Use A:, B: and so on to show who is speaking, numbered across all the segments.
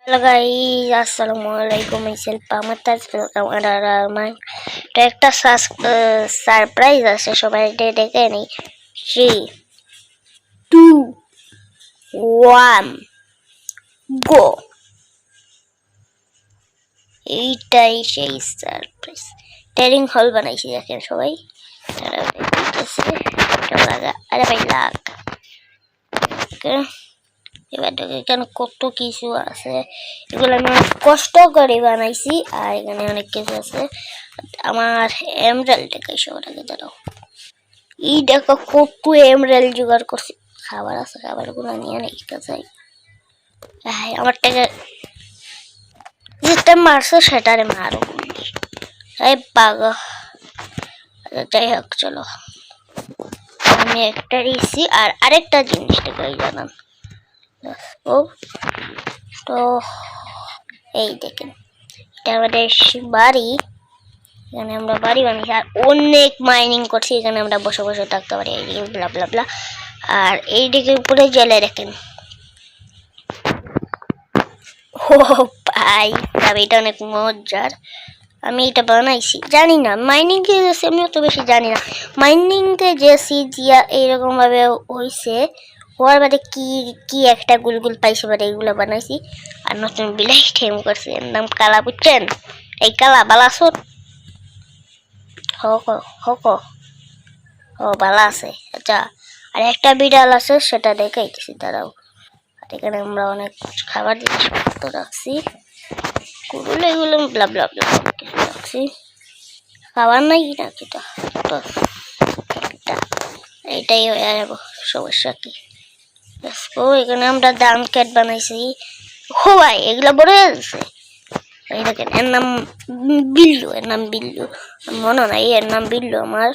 A: Halo guys, assalamualaikum. Myself Pamatas. Welcome another my একটা surprise আছে, সবাই দেখে নেই। 3, 2, 1, গো। এইটাই সেই সারপ্রাইজ। ট্রেনিং হল বানাইছি, দেখেন সবাই। আরে ভাই লাগ। এবার এখানে কত কিছু আছে, এগুলো আমি অনেক কষ্ট করে বানাইছি। আর এখানে অনেক কিছু আছে। আমার এমরাল্ড দেখাই সবার আগে, দাঁড়াও। এই দেখো কত এমরাল্ড জোগাড় করছি। খাবার আছে, খাবার গুলো নিয়ে নেই কাছে। আমার টাকা যেটা মারছো সেটারে মারো। এই পাগল। যাই হোক, চলো আমি একটা দিচ্ছি। আর আরেকটা জিনিস দেখাই জানান। ও তো এই দেখেন, এটা আমাদের বাড়ি। এখানে আমরা বাড়ি বানিয়েছি আর অনেক মাইনিং করছি। এখানে আমরা বসে বসে থাকতে পারি, এইদিকে ব্লা ব্লা ব্লা। আর এইদিকে উপরে জেলে দেখেন। ও ভাই, এটা অনেক মজার। আমি এটা বানাইছি, জানি না মাইনিং কে গেছে, আমি অত বেশি জানি না। মাইনিং কে জেসি জিয়া এইরকম ভাবে হয়েছে। হওয়ার বাদে কি কি একটা গুলগুল পাইছে, বাদে এগুলো বানাইছি। আর নতুন বিলাই ঠেম করছে, এর নাম কালা, বুঝছেন? এই কালা বালাসুর হক ও ভালো আছে। আচ্ছা, আর একটা বিড়াল আছে, সেটা দেখাইতেছি, দাঁড়াও। আর এখানে আমরা অনেক খাবার জিনিসপত্র রাখছি, কুড়ুলো এগুলো ব্লা ব্লা ব্লা কিছু রাখছি। খাবার নাই না কিটা, এইটাই হয়ে যাবো, সমস্যা কি। এখানে আমরা দাম ক্যাট বানাইছি। ও ভাই, এগুলো বড় হয়ে যাচ্ছে। এই দেখেন, এর নাম বিল্লু, এর নাম বিল্লু। মনে নাই এর নাম বিল্লু আমার।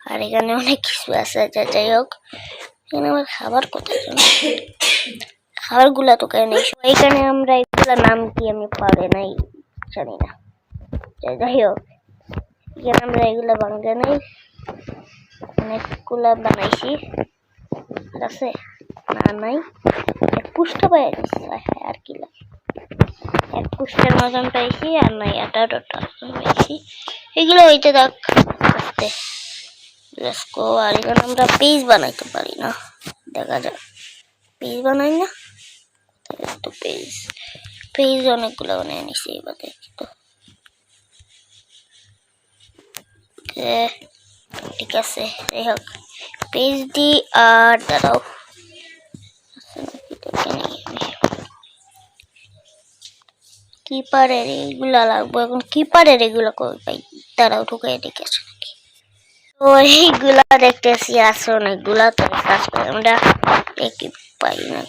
A: আর এখানে অনেক কিছু আছে। যাই হোক, এখানে আমার খাবার কোথায়, খাবার গুলা তো কেন নেই। এখানে আমরা এগুলা নাম কি আমি পারে নাই, জানি না। যাই হোক, এখানে আমরা এগুলা বানাতে নেই, অনেকগুলা বানাইছি। আছে না নাই, এক পুষ্টা পাই আর কি লাগে, এক পুষ্টের মতন পাইছি। আর নাই এটা পাইছি, এগুলো হইতে থাক আস্তে। আর এখানে আমরা পেজ বানাইতে পারি না, দেখা যাক। পেজ বানাই না তো, পেজ অনেকগুলো বানিয়ে নিছি। এবার দেখি তো, ঠিক আছে। যাই হোক, পেজ দি। আর দাঁড়াও, কিপারের এইগুলা লাগবো এখন। কিপারের এগুলো কই পাই, দাঁড়াও ঢুকাই দেখেছো নাকি? তো এইগুলা দেখতেছি আছে অনেকগুলা। তো কাজ করে আমরা দেখি পাই না,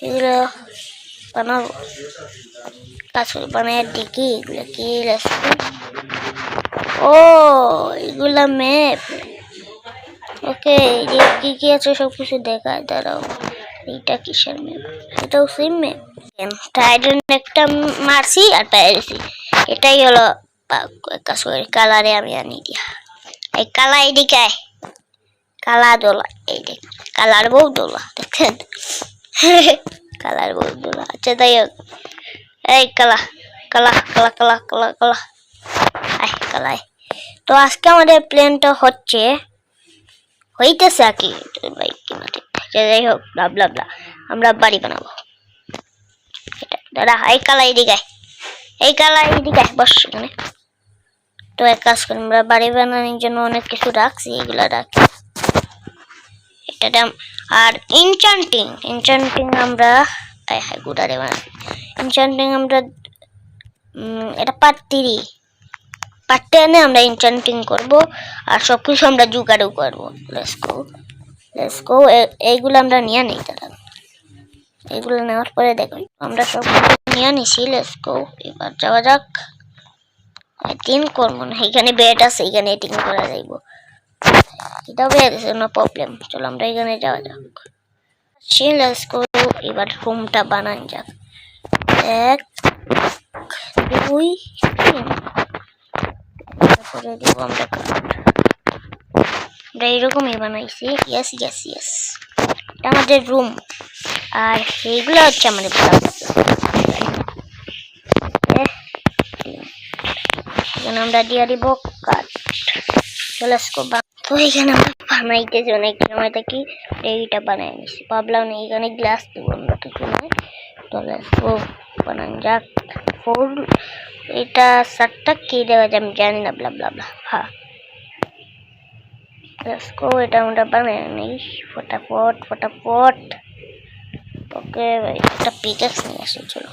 A: এগুলো বানাবো। কাজ বানায় দেখি এগুলো কি লাগছে। ও এগুলা ম্যাপ। ওকে, কি কি আছে সবকিছু দেখায়, দাঁড়াও। এইটা কিসের ম্যাপ? এটাও সেম ম্যাপ। ট্রাইডেন্ট একটা মারছি আর পেয়েছি। এটাই হলো কালারে আমি আনি দিয়া। এই কালা এদিকে কালা দোলা, এই দেখ কালার বউ দোলা, দেখছেন? কালার বউ দোলা। আচ্ছা যাই হোক, এই কালা কালা কালা কালা কালা কালা কালায়। তো আজকে আমাদের প্ল্যানটা হইতেছে আর কি। যাই হোক, ব্লা ব্লা ব্লা, আমরা বাড়ি বানাবো। দাদা এই কালা এদিকে, এই কালা এদিকে বস এখানে। তো এক কাজ করি, আমরা বাড়ি বানানোর জন্য অনেক কিছু রাখছি, এগুলা রাখি। এটা আর ইনচান্টিং আমরা গুড়ারে বানাই। ইনচান্টিং আমরা এটা পাট্টি এনে আমরা ইনচান্টিং করবো। আর সবকিছু আমরা জোগাড়ও করবো। Let's go. এইগুলো আমরা নিয়ে নিই, দাদা। এগুলো নেওয়ার পরে দেখো, আমরা সব নিয়ে নিছি। লেটস গো, এবার যাওয়া যাক। তিন করবো না, এখানে বেড আছে, এখানে এটিং করা যাইব। এটাও বেড আছে, নো প্রবলেম। চলো আমরা এখানে যাওয়া যাক। লেটস গো, এবার রুমটা বানান যাক। 1, 2, 3 করে দিব আমরা। আমরা এরকমই বানাইছি। ইয়েস ইয়েস ইয়েস, এটা আমাদের রুম, আর এইগুলো হচ্ছে আমাদের এখানে আমরা দিয়ে দিব কাঠ। তো এখানে আমরা বানাইতেছি অনেক সময় থেকে, এইটা বানাই নিছি, ভাবলাম না এখানে গ্লাস দিব আমরা কিছু নয়। তো বানান যাক। ফুল এটা সাতটা কি দেওয়া যায় আমি জানি না, ব্লা ব্লা ব্লা। হ্যাঁ এটা আমরা বানাই নিই ফটাফট ফটাফট। ওকে একটা পিকেক্স নিয়ে আসি, চলো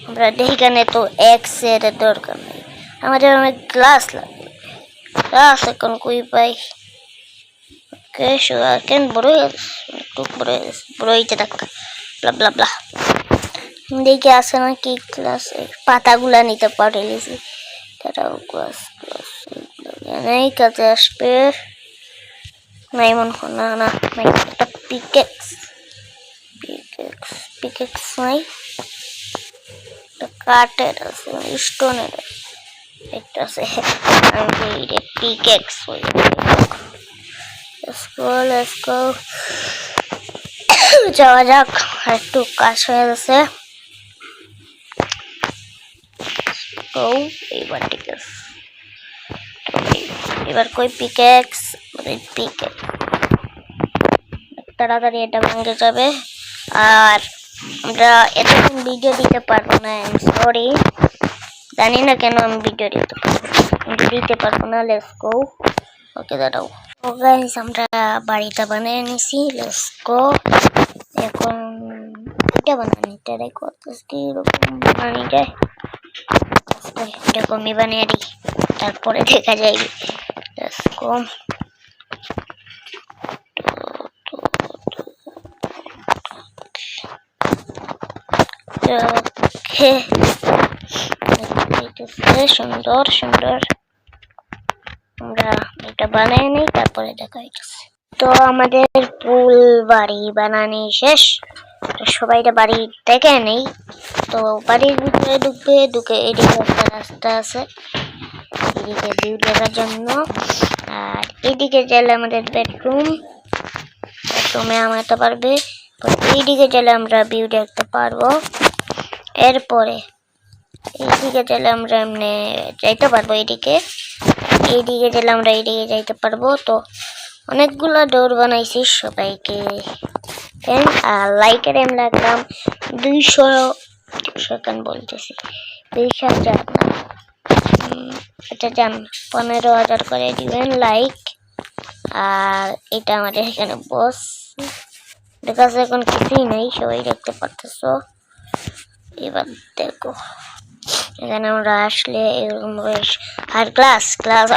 A: আমরা এখানে তো এক্স এর দরকার নেই, আমাদের অনেক গ্লাস লাগবে। গ্লাস এখন কই পাই? ওকে সুগার কেন বড় একটু বড় হইতে থাক, ব্লা ব্লা ব্লা। দেখে আসে না কি গ্লাস, পাতাগুলা নিতে পারিছি, তারাও গ্লাস গ্লাস নেই, কাজে আসবে নাই মনে হয়। না না নাই, একটা পিকেক্স পিকেক্স পিকেক্স নাই, কাঠের আছে, স্টোনের একটা আছে, পিকেক্স হই। Let's go যাওয়া যাক, একটু কাজ হয়ে গেছে। এইবার ঠিক আছে, এবার কই পিকেক্স পিকেক্স, তাড়াতাড়ি এটা ভেঙে যাবে। আর আমরা এতক্ষণ ভিডিও দিতে পারবো না, আই এম সরি, জানি না কেন আমি ভিডিও দিতে পারবো না। Let's go. ওকে দাঁড়াও। ও গাইস আমরা বাড়িটা বানিয়ে নিছি, লেটস গো। এখন এটা বানানি ট্রাই করতেছি, এরকম বানানি যায়, এরকমই বানিয়ে দিই, তারপরে দেখা যায়। Let's go. সুন্দর সুন্দর আমরা এটা বানাই নেই, তারপরে দেখা যাচ্ছে। তো আমাদের পুল বাড়ি বানানি শেষ, তো সবাই বাড়ি দেখে নেই। তো বাড়ির ভিতরে ঢুকে এদিকে একটা রাস্তা আছে, এদিকে ভিউ দেখার জন্য। আর এদিকে গেলে আমাদের বেডরুমে আমাতে পারবে, এইদিকে গেলে আমরা ভিউ দেখতে পারবো। এরপরে এইদিকে গেলে আমরা এমনি যাইতে পারবো, এইদিকে গেলে আমরা এইদিকে যাইতে পারবো। তো অনেকগুলো ডোর বানাইছি, সবাইকে আর লাইকের এম লাগলাম 200 সেকেন্ড বলতেছি, 20,000 না, এটা জান 15,000 করে দিবেন লাইক। আর এটা আমাদের এখানে বস দেখা যাচ্ছে, এখন কিছুই নেই, সবাই দেখতে পারতেছো। এবার দেখো এখানে আমরা আসলে এরকম, আর গ্লাস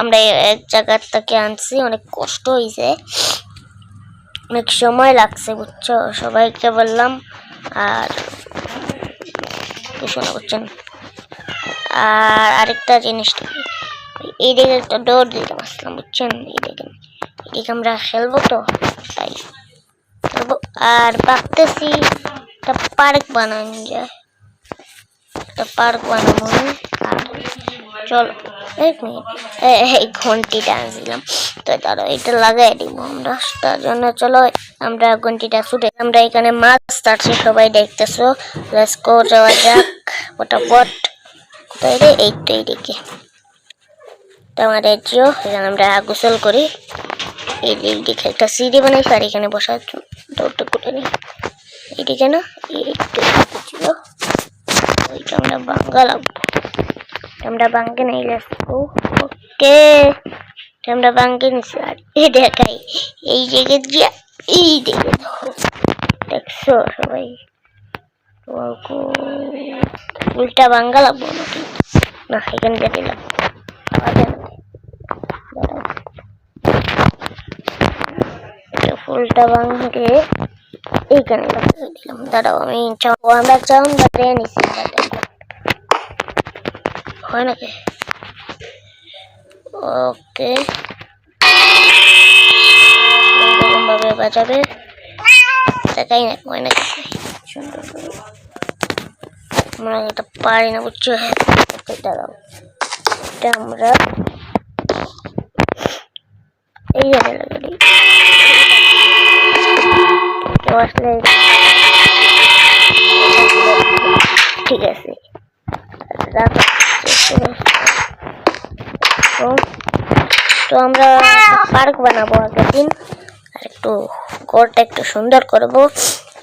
A: আমরা এক জায়গা থেকে আনছি, অনেক কষ্ট হয়েছে, অনেক সময় লাগছে বুঝছো, সবাইকে বললাম। আর শোনা বুঝছেন। আর আরেকটা জিনিস, এইদিকে একটা ডোর দিতে পারছিলাম বুঝছেন, এইদিকে আমরা খেলবো, তো তাই খেলবো। আর ভাবতেছি একটা পার্ক বানানো যায়, একটা পার্ক বানাবো। আর চলো এক মিনিট, এই ঘন্টিটা আনছিলাম, তো তারা এটা লাগাই দিব আমরা, তার জন্য চলো আমরা ঘন্টিটা ছুটে, আমরা এখানে মাছ আছে সবাই দেখতেছো। লেটস গো, যাওয়া যাক ফটাফট। কোথায় রে? এই তো এইদিকে আমাদের জিও, এখানে আমরা গোসল করি। এইদিকে একটা সিঁড়ি বানাইছি, আর এখানে বসার দৌড়টা করে নিই, এইদিকে না ছিল, ওইটা আমরা বাঙ্গা লাগবো, আমরা বাঙ্গে নাই। Let's go. ওকে আমরা বাঙ্গে নিছি, আর এই দেখাই এই জায়গায় গিয়া এই দেখে দেখছো সবাই, উল্টা বাঙ্গা লাগবো নাকি না, এখানে কেটে লাগবো, ফুলটা ভাঙে এইখানে লাগিয়ে দিলাম। দাঁড়াও আমি আমরা চাউন বাড়িয়ে নিচ্ছি, হয় নাকি? ওকে এরকম ভাবে বাজাবে, দেখাই না হয় নাকি সুন্দর করে, আমরা এটা পারি না বুঝছো। দাঁড়াও এটা আমরা এই যে গাড়ি কেউ আসলে ঠিক আছে তো আমরা পার্ক বানাবো আগের দিন আর একটু ঘরটা একটু সুন্দর করব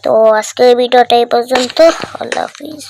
A: তো আজকে ভিডিওটা এই পর্যন্ত আল্লাহ হাফিজ।